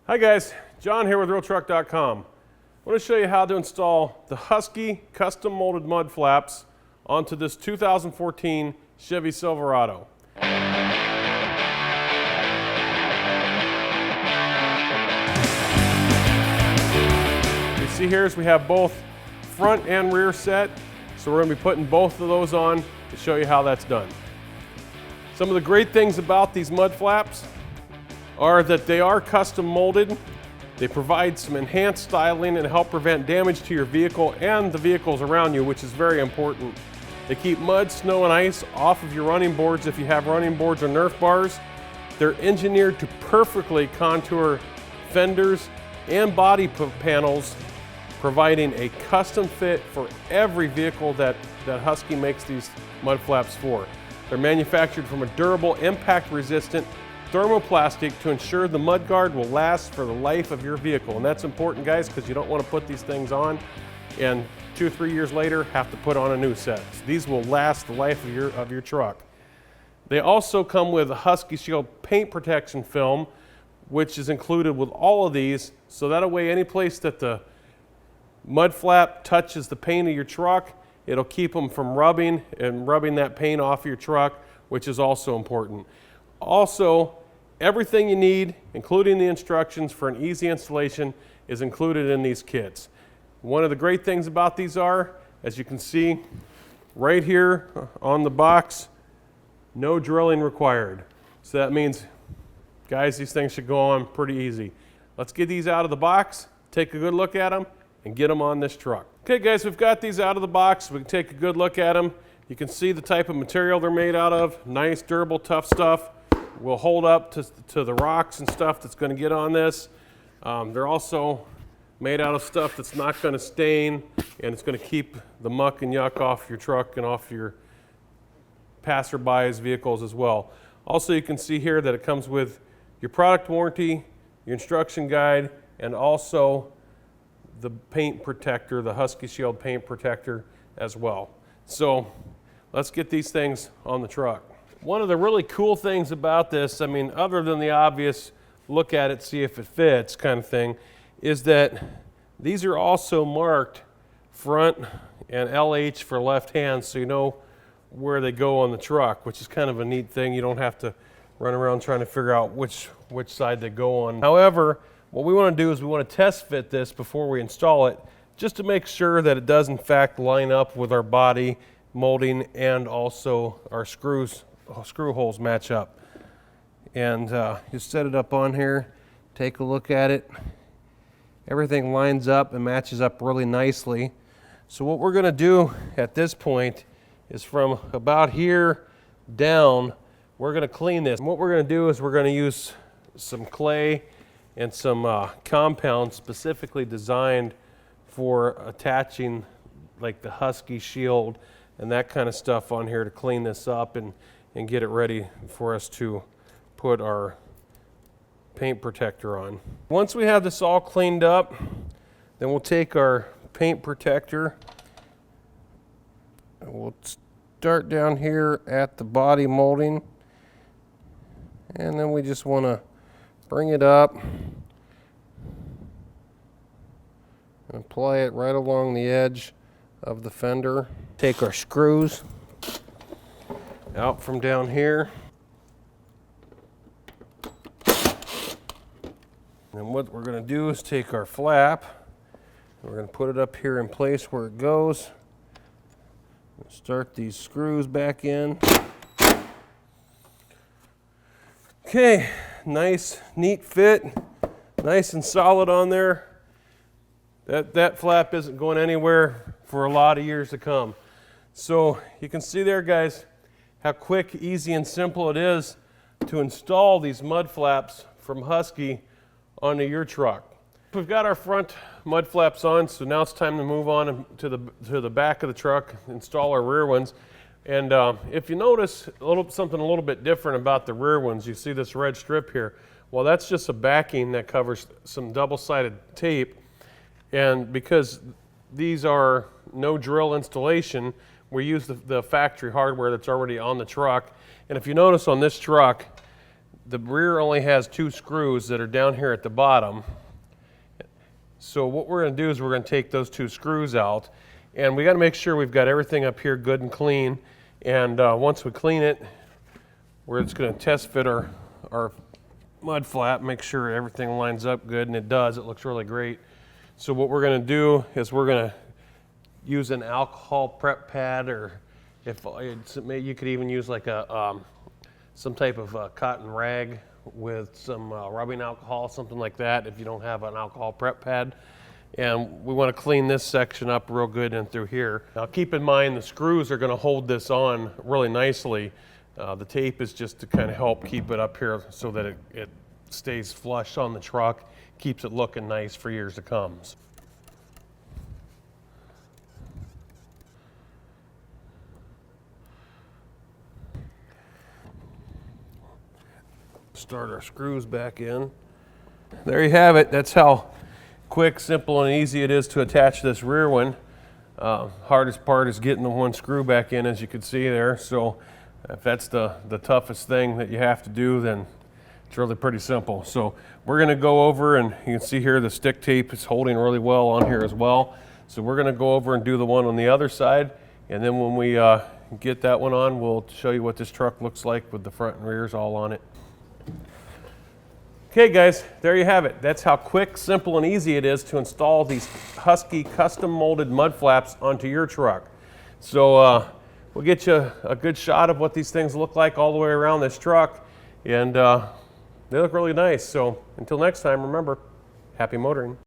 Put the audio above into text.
Hi guys, John here with RealTruck.com. I want to show you how to install the Husky custom molded mud flaps onto this 2014 Chevy Silverado. You see here is we have both front and rear set, so we're going to be putting both of those on to show you how that's done. Some of the great things about these mud flaps are that they are custom molded. They provide some enhanced styling and help prevent damage to your vehicle and the vehicles around you, which is very important. They keep mud, snow, and ice off of your running boards if you have running boards or nerf bars. They're engineered to perfectly contour fenders and body panels, providing a custom fit for every vehicle that Husky makes these mud flaps for. They're manufactured from a durable, impact-resistant thermoplastic to ensure the mud guard will last for the life of your vehicle. And that's important, guys, because you don't want to put these things on and 2 or 3 years later have to put on a new set. So these will last the life of your truck. They also come with a Husky Shield paint protection film, which is included with all of these, so that way any place that the mud flap touches the paint of your truck, it'll keep them from rubbing that paint off your truck, which is also important. Also, everything you need, including the instructions for an easy installation, is included in these kits. One of the great things about these are, as you can see right here on the box, no drilling required. So that means, guys, these things should go on pretty easy. Let's get these out of the box, take a good look at them, and get them on this truck. Okay guys, we've got these out of the box. We can take a good look at them. You can see the type of material they're made out of. Nice, durable, tough stuff. Will hold up to the rocks and stuff that's going to get on this. They're also made out of stuff that's not going to stain, and it's going to keep the muck and yuck off your truck and off your passerby's vehicles as well. Also, you can see here that it comes with your product warranty, your instruction guide, and also the paint protector, the Husky Shield paint protector as well. So let's get these things on the truck. One of the really cool things about this, I mean, other than the obvious look at it, see if it fits kind of thing, is that these are also marked front and LH for left hand, so you know where they go on the truck, which is kind of a neat thing. You don't have to run around trying to figure out which side they go on. However, what we want to do is we want to test fit this before we install it, just to make sure that it does in fact line up with our body molding and also our screw holes match up. And you set it up on here, take a look at it. Everything lines up and matches up really nicely. So what we're going to do at this point is from about here down, we're going to clean this. And what we're going to do is we're going to use some clay and some compound specifically designed for attaching like the Husky Shield and that kind of stuff on here to clean this up and get it ready for us to put our paint protector on. Once we have this all cleaned up, then we'll take our paint protector and we'll start down here at the body molding, and then we just want to bring it up and apply it right along the edge of the fender. Take our screws out from down here. And what we're going to do is take our flap, we're going to put it up here in place where it goes. Start these screws back in. Okay, nice, neat fit, nice and solid on there. That flap isn't going anywhere for a lot of years to come. So you can see there, guys, how quick, easy, and simple it is to install these mud flaps from Husky onto your truck. We've got our front mud flaps on, so now it's time to move on to the back of the truck, install our rear ones. And if you notice something a little bit different about the rear ones, you see this red strip here. Well, that's just a backing that covers some double-sided tape. And because these are no drill installation, we use the factory hardware that's already on the truck. And if you notice on this truck, the rear only has 2 screws that are down here at the bottom. So what we're going to do is we're going to take those 2 screws out, and we got to make sure we've got everything up here good and clean. And once we clean it, we're just going to test fit our mud flap, make sure everything lines up good, and it does. It looks really great. So what we're going to do is we're going to use an alcohol prep pad, or if you could even use like a some type of cotton rag with some rubbing alcohol, something like that, if you don't have an alcohol prep pad. And we want to clean this section up real good and through here. Now keep in mind the screws are going to hold this on really nicely. The tape is just to kind of help keep it up here so that it stays flush on the truck, keeps it looking nice for years to come. Start our screws back in. There you have it. That's how quick, simple, and easy it is to attach this rear one. Hardest part is getting the 1 screw back in, as you can see there. So if that's the toughest thing that you have to do, then it's really pretty simple. So we're going to go over, and you can see here the stick tape is holding really well on here as well. So we're going to go over and do the one on the other side, and then when we get that one on, we'll show you what this truck looks like with the front and rears all on it. Okay guys, there you have it. That's how quick, simple, and easy it is to install these Husky custom molded mud flaps onto your truck. So we'll get you a good shot of what these things look like all the way around this truck, and they look really nice. So until next time, remember, happy motoring.